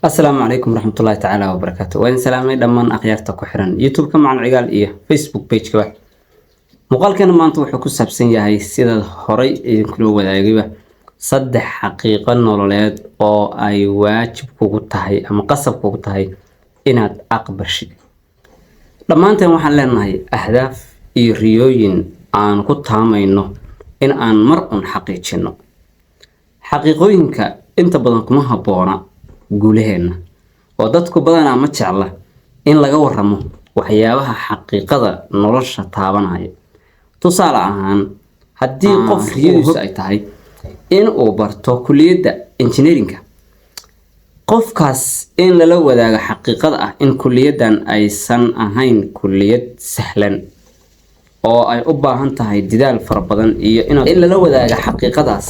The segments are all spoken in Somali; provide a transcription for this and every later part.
السلام عليكم ورحمة الله تعالى وبركاته. وين سلامي دمان أخيارتك وحرن يوتيوب كم عن عقال إيه فيسبوك بيج كبا مقال كان ما أنتو حكوا سبسين يا هاي سيدا هوري يمكنوا ودا يجيبه صدح حقيقة نولاد أو أي واجب كوكتهاي أما قصب كوكتهاي إناد أقبل شيء لما أنت waxaan leenahay أهداف iyo riyooyin aan ku taamayno in aan mar un xaqiijino xaqiiqooyinka inta badan kuma habboona guulaheena oo dadku badanaa ma jecla in laga warramo waxyaabaha xaqiiqada nolosha taabanaya tusaale ahaan haddii qof riyadiisu ay tahay in uu barto kulliyadda engineeringa qofkaas in lala wadaago xaqiiqada ah in kulliyadan aysan ahayn kulliyad sahlan oo ay u baahan tahay dadaal fara badan iyo in lala wadaago xaqiiqadaas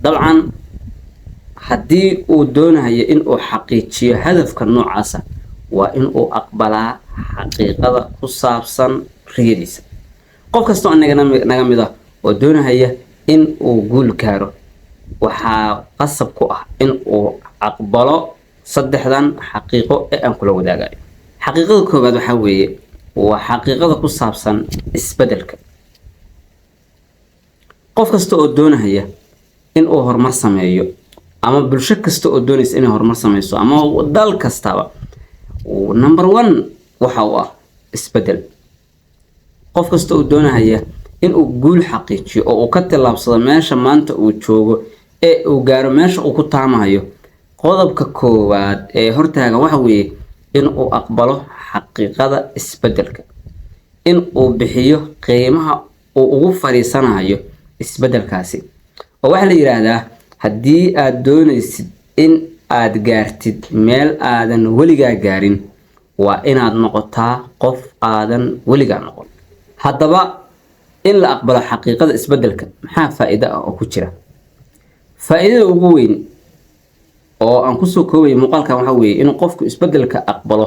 dabcan haddii uu doonayo in uu xaqiijiyo hadafka noocaas waa in uu aqbalaa xaqiiqada ku saabsan riyadiisa qof kasta oo naga mid ah oo doonaya in uu guul gaaro waxaa qasab ku ah in uu aqbalo saddexdan xaqiiqo ee aan kula wadaagayo xaqiiqada koowaad waxa weeye waa xaqiiqada ku saabsan isbedelka qof kasta oo doonaya in uu horumar sameeyo ama bulsho kasta oo doonaysa inay horumar sameyso ama dal kastaba number 1 waxa uu ah isbedel qof kasta oo doonaya in uu guul xaqiijiyo oo uu ka tilaabsado meesha maanta uu joogo ee uu gaaro meesha uu ku taamayo qodobka koowaad ee hortaaga waxa weeye in uu aqbalo xaqiiqada isbedelka in uu bixiyo qiimaha uu ugu fariisanayo isbedelkaasi oo waxa la yiraahdaa haddii aad doonaysid in aad gaartid meel aadan weligaa gaarin waa inaad noqotaa qof aadan weligaa noqon haddaba in la aqbalo xaqiiqada isbedelka maxaa faa'iido ah oo ku jira faa'iidada ugu weyn oo aan ku soo koobay muuqaalkan waxa weeye in qofku isbedelka aqbalo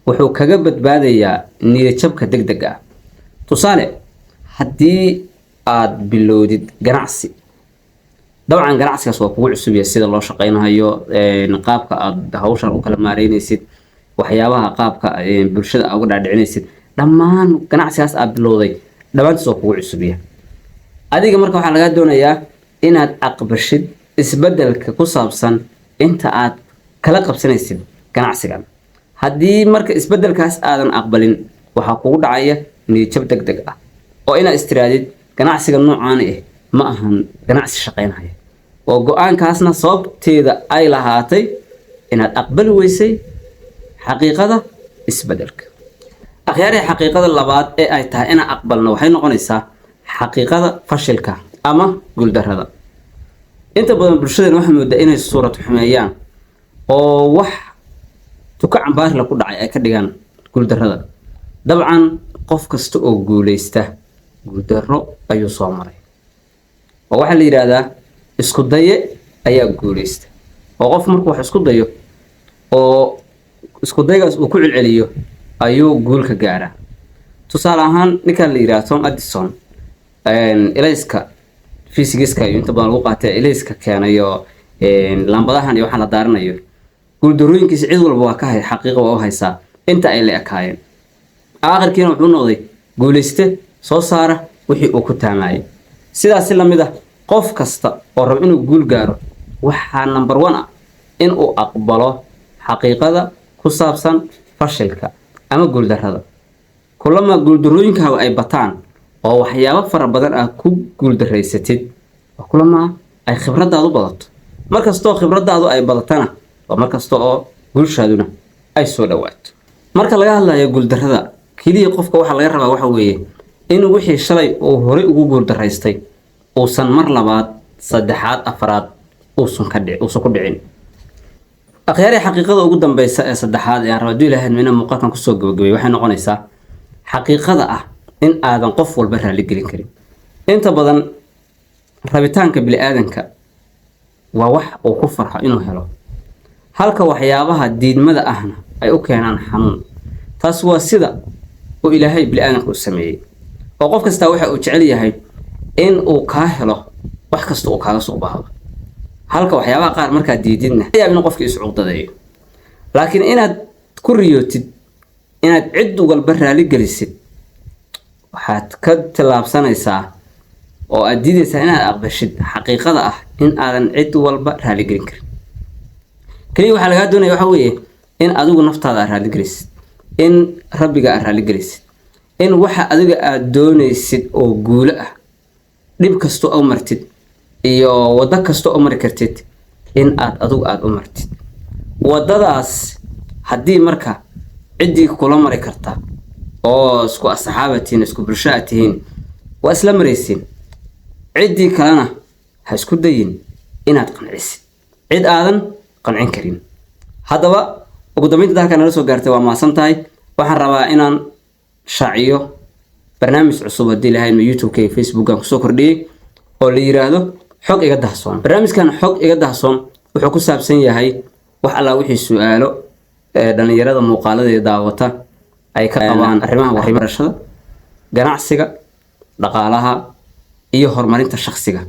wuxuu kaga badbaadayaa niyad jabka degdega ah tusaale haddii aad bilowdid ganacsi dabcan ganacsigaas waa kugu cusub yahay sida loo shaqeynayo qaabka aad hawshan u kala maareynaysid waxyaabaha qaabka bulshada aad uga dhaadhicinaysid dhammaan ganacsigaas aad bilowday dhammaantiis waa kugu cusub yahay adiga marka waxaa laga doonayaa inaad aqbashid isbedelka ku saabsan inta aad kala qabsanaysid ganacsigan haddii marka isbedelkaas aadan aqbalin waxaa kugu dhacaya niyad jab degdeg ah oo inaad istiraadid ganacsiga noocaan ah ma ahan ganacsi shaqeynaya oo go'aankaasna sababteeda ay lahaatay inaad aqbali weysay xaqiiqada isbedelka akhyaari xaqiiqada labaad ee ay tahay inaan aqbalno waxay noqonaysaa xaqiiqada fashilka ama guuldarrada inta badan bulshadana waxay moodaa inay suurad xumeeyaan oo wax tuka cambaar la ku dhacay ay ka dhigaan guuldarrada dabcan qof kasta oo guuleysta guuldarro ayuu soo maray oo waxa la yiraahdaa isku daye ayaa guuleysta oo qof markuu wax isku dayo oo isku daygaas uu ku celceliyo ayuu guul ka gaaraa tusaale ahaan ninkan la yiraahdo Tom Edison ilayska physics-ka iyo inta badan lagu qaatay ilayska keenayo lambadahan iyo waxa la daaranayo guuldarooyinkiisa cid walba waa ka hay xaqiiqo waa u haysaa inta ay la ekaayeen aakhirkiina wuxuu noqday guuleyste soo saara wixii uu ku taamayay sidaas la mid ah qof kasta oo rabo inuu guul gaaro waxa number 1 ah in uu aqbalo xaqiiqada ku saabsan fashilka ama guuldarrada kulama guuldarooyinkaaga ay bataan oo waxyaabo fara badan ah ku guuldareysatid kulama ay khibradaadu badato markastoo khibradaadu ay badatana waa markastoo oo guushaaduna ay soo dhawaato marka laga hadlayo guuldarrada kaliya qofka waxa laga rabaa waxa weeye in wixii shalay uu hore ugu guuldareystay uusan mar labaad saddexaad afraad uusan ku dhicin akhyaari xaqiiqada ugu dambaysa ee saddexaad ee rabadu ilaahay mina muuqaalkan ku soo gabagabay waxay noqonaysaa xaqiiqada ah in aadan qof walba raali gelin karin inta badan rabitaanka bini aadanka waa wax uu ku farxo inuu helo halka waxyaabaha diidmada ahna ay u keenaan xanuun taas waa sida oo ilaahay bini aadanka u sameeyay oo qof kasta waxa uu jecel yahay in uu ka helo wax kasta oo kaaga soo baahdo halka waxyaabaha qaar marka diididna ayaa in qofka is cuqdadeeyo laakiin inaad ku riyootid inaad cid walba raali gelisid waxaad ka tilaabsanaysaa oo aad diidaysaa inaad aqbashid xaqiiqada ah in aadan cid walba raali gelin karin. kaliya waxaa lagaa doonaya waxa weeye in adigu naftaada aad raali gelisid, in rabbiga aad raali gelisid, in waxa adiga aad doonaysid oo guulo ah dhib kasto oo martid iyo wada kasto oo mari kartid in adigu aad u martid wadadaas. haddii marka ciddii kula mari karta oo isku asxaabatiin isku bulshaatiin waa isla maraysiin, ciddii kalena ha isku dayin inaad qancisid cid aadan qancin karin. haddaba ugu dambeynta halkan nala soo gaartay waa maasan tahay. waxaan rabaa inaan shaaciyo barnaamij cusub haddii lahayn YouTube-ka iyo Facebook-ka kusoo kordhiyay oo la yiraahdo xog iga dahsoon. barnaamijkan xog iga dahsoon wuxuu ku saabsan yahay wax alla wixii su'aalo dhalinyarada muuqaaladeeda daawata ay ka qabaan arrimaha waxbarashada, ganacsiga, dhaqaalaha iyo horumarinta shakhsiga.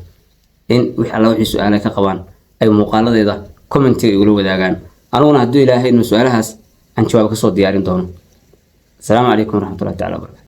in wax alla wixii su'aalo ay ka qabaan ay muuqaaladeeda commentiga igula wadaagaan, aniguna hadduu ilaahay inuu su'aalahaas aan jawaab ka soo diyaarin doono. السلام عليكم ورحمة الله تعالى وبركاته.